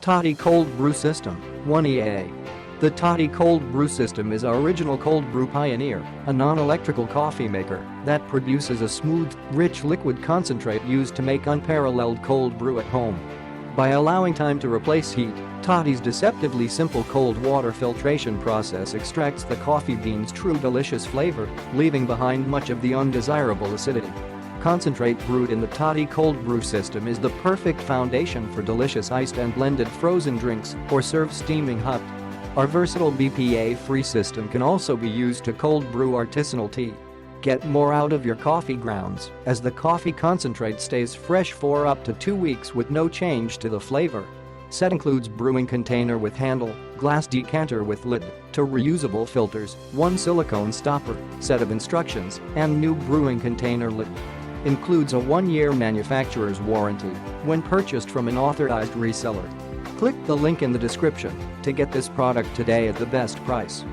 Toddy Cold Brew System, 1EA. The Toddy Cold Brew System is our original cold brew pioneer, a non-electrical coffee maker that produces a smooth, rich liquid concentrate used to make unparalleled cold brew at home. By allowing time to replace heat, Toddy's deceptively simple cold water filtration process extracts the coffee bean's true delicious flavor, leaving behind much of the undesirable acidity. Concentrate brewed in the Toddy Cold Brew System is the perfect foundation for delicious iced and blended frozen drinks or serve steaming hot. Our versatile BPA-free system can also be used to cold brew artisanal tea. Get more out of your coffee grounds as the coffee concentrate stays fresh for up to 2 weeks with no change to the flavor. Set includes brewing container with handle, glass decanter with lid, two reusable filters, one silicone stopper, set of instructions, and new brewing container lid. Includes a 1-year manufacturer's warranty when purchased from an authorized reseller. Click the link in the description to get this product today at the best price.